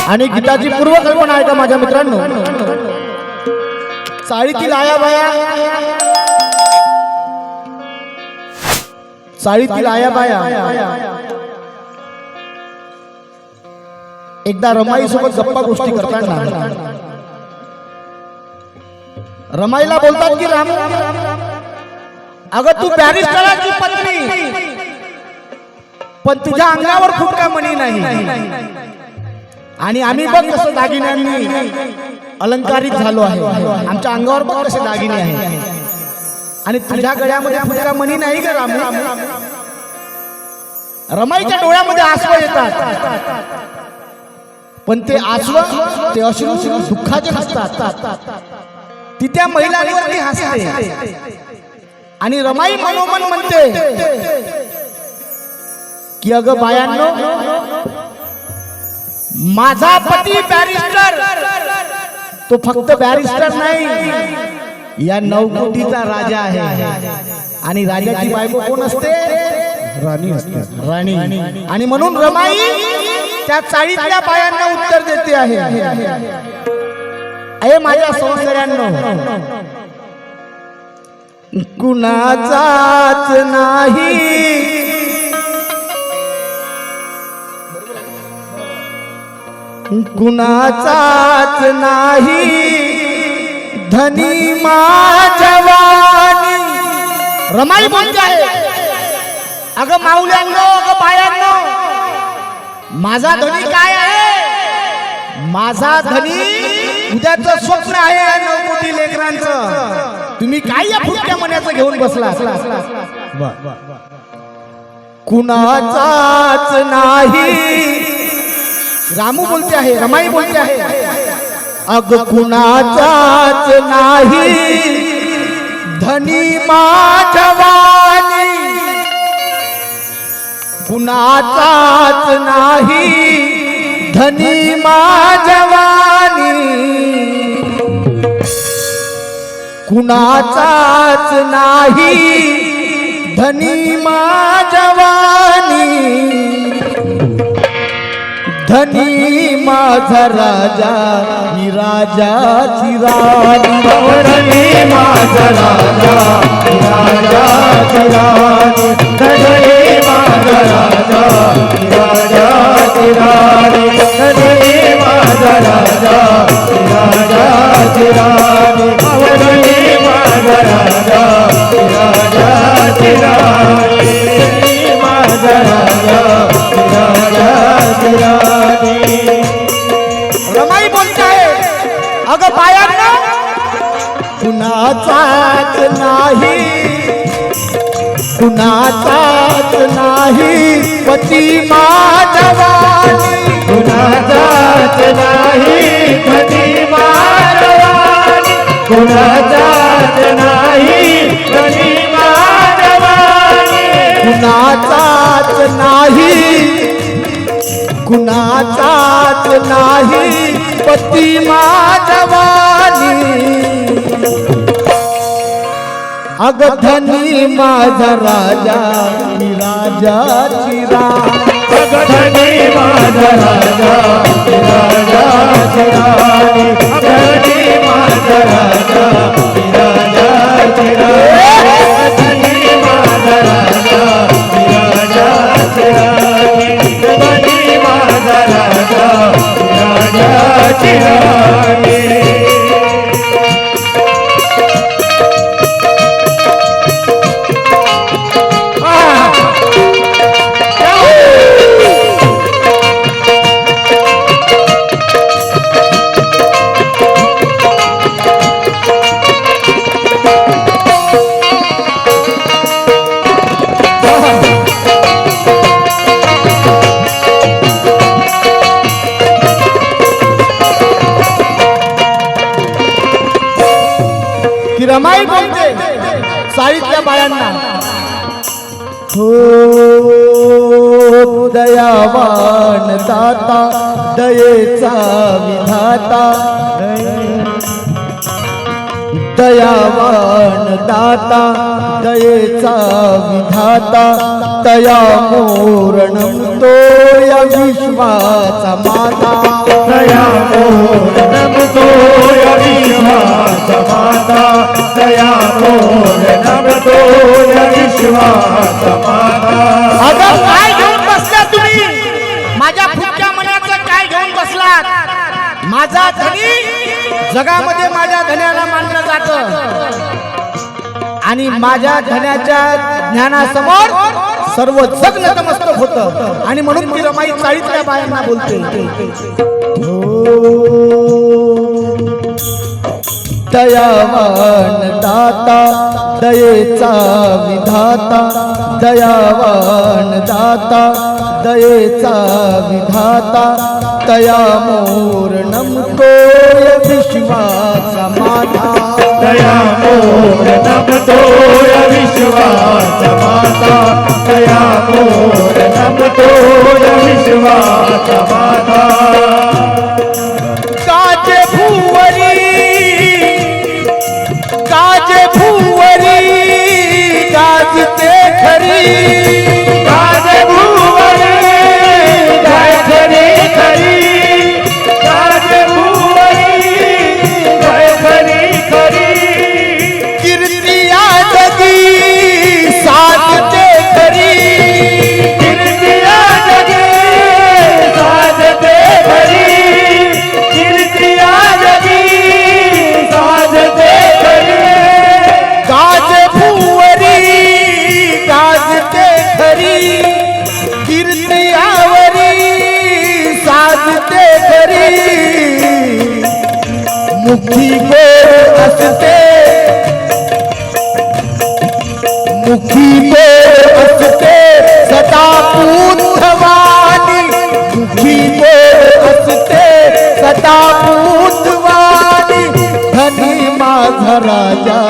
आणि गीताची पूर्वकल्पना आहे का माझ्या मित्रांनो? चाळीतील आया बाया, चाळीतील आया बाया एकदा रमाई सोबत गप्पा गोष्टी करताना रमाईला बोलतात की राम, अगं तू बॅरिस्टराची पत्नी, पण तुझ्या अंगावर फुटका मणी नाही आणि आम्ही बघ कसं दागिन्यांनी अलंकारित झालो आहे, आमच्या अंगावर बघ कसे दागिने आहेत आणि तुझ्या गळ्यामध्ये फुटका मणी नाही ग राम. रमाईच्या डोळ्यामध्ये आसव येतात, पण ते आसव ते अश्रू दुःखाचे नसतात. ती त्या महिलांवरती हसते आणि रमाई मनोमन म्हणते की अगं बायांनो, माझा पती बॅरिस्टर, तो फक्त बॅरिस्टर नाही, या 9 कोटीचा राजा आहे आणि राजाची बायको कोण असते? राणी असते, राणी. आणि म्हणून रमाई त्या चाळीतल्या बायांना उत्तर देते आहे, अरे माझ्या संसारांनो, कुणाचाच नाही कुणाचाच नाही धनी माझवानी. रमाई बोलते आहे, अगं माऊल्यांनो, अगं बायांनो, माझा धनी काय आहे? माझा धनी उद्याचं स्वप्न आहे या 9 कोटी लेकरांचं. तुम्ही काय या फुटक्या मण्याचं घेऊन बसला? कुणाचाच नाही, रामू बोलते आहे, रमाई बोलते आहे, अग कुणाचाच नाही धनी माझवानी, कुणाचाच नाही धनी माझवानी, कुणाचाच नाही धनी माझवानी, धनी माझा राजा मी राजाची राणी, धनी माझा राजा मी राजाची राणी, धनी माझा राजा मी राजाची राणी, धनी माझा राजा मी राजाची राणी, धनी माझा राजा मी राजाची राणी, माझा राजा मी राजाची. रमाई बोलते आहे, अगं बायांना, कुणाचाच नाही, कुणाचाच नाही पती माझवानी, कुणाचाच नाही पती माझवानी, कुणाचाच नाही पती माझवानी, कुणाचाच नाही, कुणाचाच नाही पती माझवानी, अग धनी माझा राजा मी राजाची राणी, अग धनी माझा राजा मी राजाची राणी, अग धनी माझा राजा मी राजाची राणी, धनी माझा राजा मी राजाची राणी, धनी माझा राजा मी राजाची राणी. रमाई बोलते चाळीतल्या बायांना, हो दयावान दाता दयेचा विधाता, दयावान दाता दयेचा विधाता, तया मोरणम तो या विश्वाचा माता, दया मोर नमतो या विश्वास माता दया मोर नमतो या विश्वास माता अगं काय घेऊन बसला तुम्ही माझ्या फुटक्या मनाचं काय घेऊन बसलात माझा धनी जगामध्ये माझ्या धन्याला मानलं जातं आणि माझ्या धन्याच्या ज्ञानासमोर सर्व जग नतमस्तक होतं आणि म्हणून मी रमाई चाळीतल्या बायांना बोलते दयावान दाता दयेचा विधाता दयावान दाता दयेचा विधाता दया मोर नमतोय विश्वाचा माता दया मोर नमतो या विश्वास माता दया मोर नमतो या विश्वास माता काजे भुवरी गाजते खरी काजे भुवरी गाय खरी खरी काजे भुवरी गाय खरी खरी कीर्तिया जगी साजते खरी कीर्तिया जगे साजते खरी कीर्तिया जगी साजते खरी गाजे भुवरी गाजते खरी कीर्तियावरी साजते खरी मुखी गोड असते मुखी गोड असते सदा पूतवानी मुखी गोड असते सदा पूतवानी धनी माझा राजा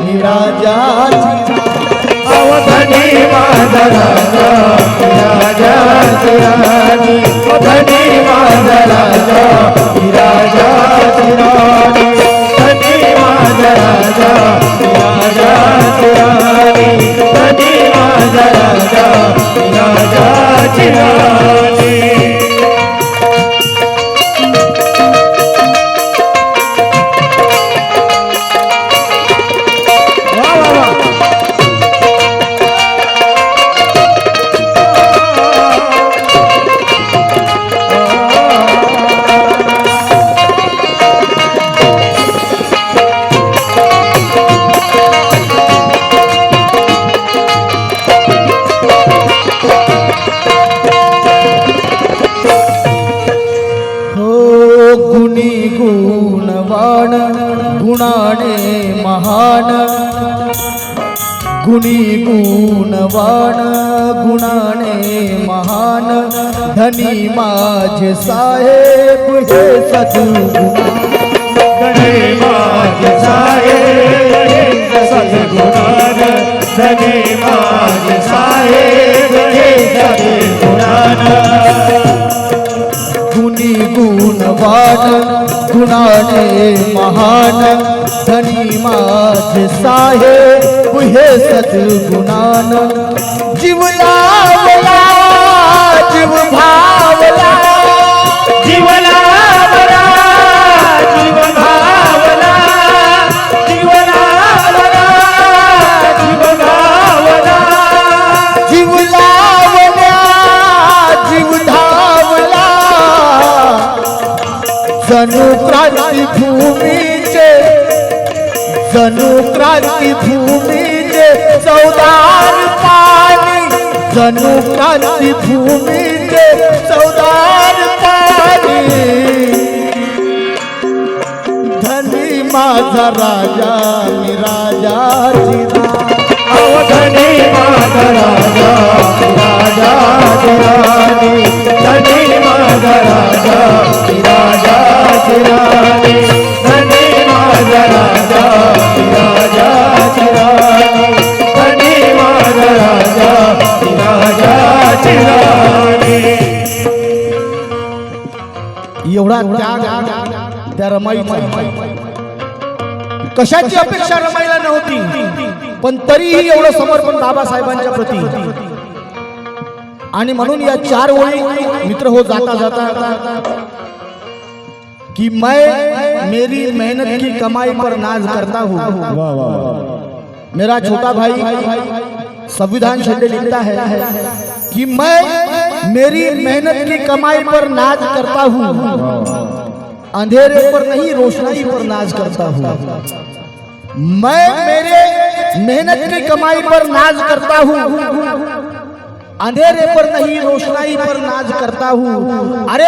मी राजाची अवधनी माझा राजा राजाची राणी धनी माझा राजा राजाची राणी धनी माझा राजा राजाची राणी धनी माझा राजा राजाची राणी गुणी गुणवाण गुणाने महान गुणी गुणवाण गुणाने महान धनी माझे साहेब हे सद्गुण धनी माझे साहेब सद्गुणान धनी माझे साहेब हे सद्गुणान गुणी गुणवान गुणाने महान धनी माझे साहेब हे सद्गुणान जीव लावला जीव भावला जीव लावला जीव भावला जीव लावला जीव भावला जीव लावल्या जीव धावला जणू क्रांती भूमीचे चौदार पाणी जणू क्रांती भूमीचे चौदार पाणी धनी माझा राजा मी राजाची अवधनी माझा राजा राजाची राणी धनी माझा राजा राजाची राणी धनी माझा राजा राजाची राणी धनी माझा राजा राजाची राणी एवढा त्याग त्या रमाईचा कशाची अपेक्षा रमाईला नव्हती पण तरीही एवढं समर्पण बाबासाहेबांच्या प्रती आणि म्हणून या चार ओळी मित्र हो जाता जाता कि मैं मेरी मेहनत की कमाई पर नाज करता हूँ। वाह वाह। मेरा छोटा भाई संविधान शिंदे लिखता है कि मैं मेरी मेहनत की कमाई पर नाज करता हूँ, अंधेरे पर नहीं रोशनाई पर नाज करता हूँ। मैं मेरे मेहनत की कमाई पर नाज करता हूँ, अंधेरे पर नहीं रोशनाई पर नाज करता हूँ। अरे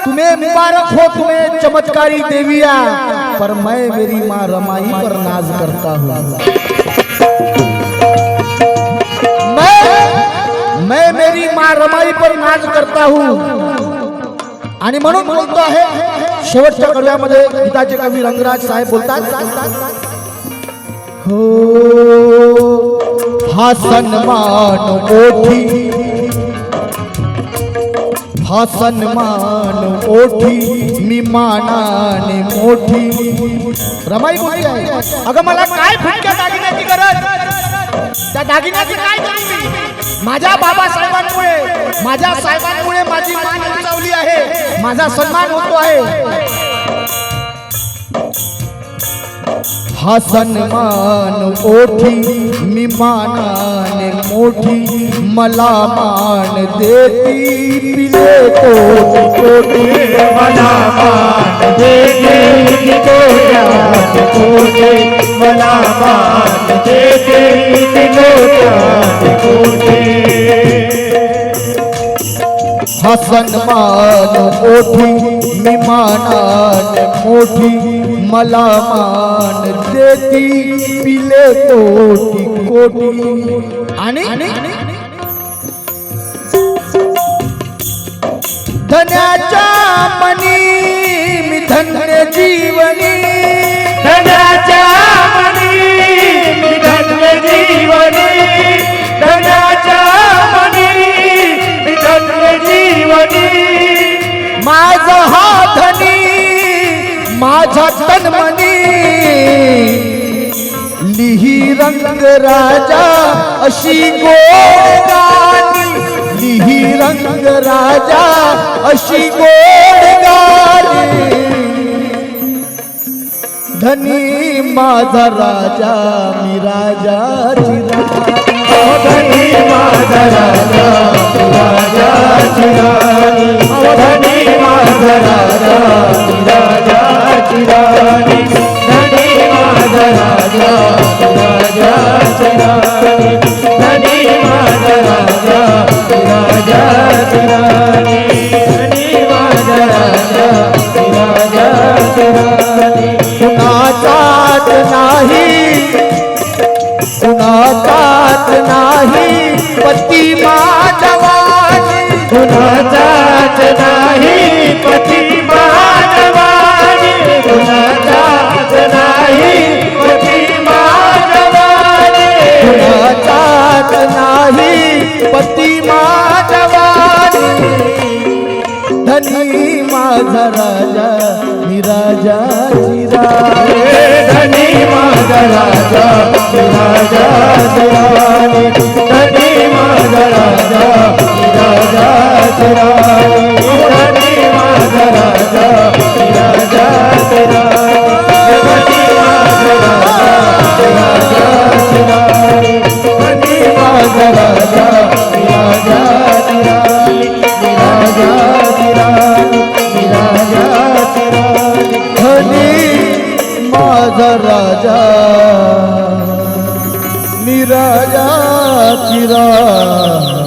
तुम्हें मुबारक हो तुम्हें चमत्कारी देविया, पर मैं मेरी माँ रमाई पर नाज करता हूँ। मैं मेरी माँ रमाई पर नाज करता हूँ। आणि म्हणून बोलतो आहे शेवटच्या कडव्यामध्ये गीताचे कवी रंगराज साहेब बोलतात, हो हा सन्मान ओठी, हा सन्मान ओठी मी मानाने मोठी। रमाई बोलते आहे, अगं मला काय फुटक्या दागिन्याची गरज, त्या दागिन्याची काय गरज? माझ्या बाबासाहेबांमुळे माझ्या साहेबांमुळे माझी मान उंचावली आहे, माझा सन्मान होतो आहे। हा सन्मान ओठी मी मानाने मोठी, मला मान देती पिले कोटी कोटी, मला मान देते कोट्यात कोटी, मला मान देते कोट्यात कोटी। हा सन्मान ओठी मी मानाने मोठी, मला मान देती पिले कोटी कोटी। आणि धन्याच्या मनी मी धन्य जीवनी, धन्याच्या मनी मी धन्य जीवनी, धन्याच्या मनी मी धन्य जीवनी। माझा हा धनी माझा तन मनी, लिही रंग राजा अशी गोड गाणी, लिही रंग राजा अशी गोड गाणी। धनी माझा राजा मी राजाची राणी, धनी माझा राजा राजाची राणी, धनी माझा राजा राजाची राणी, धनी माझा राजा राजाची राणी, धनी माझा राजा राजाची राणी, धनी माझा राजा राजाची राणी। कुणाचाच नाही कुणाचाच नाही पती माधवानी, कुणाचाच नाही पती माधवानी, कुणाचाच नाही पती माधवानी, कुणाचाच नाही पती माधवानी। धनी माझा राजा मी राजाची राणी, धनी माझा राजा राजाची राणी, धनी माझा राजा राजाची राणी, धनी माझा राजा राजाची राणी, धनी माझा राजा राजाची राणी, धनी माझा राजा राजाची राणी, राजाची राणी, राजाची राणी। धनी माझा राजा मी राजाची राणी।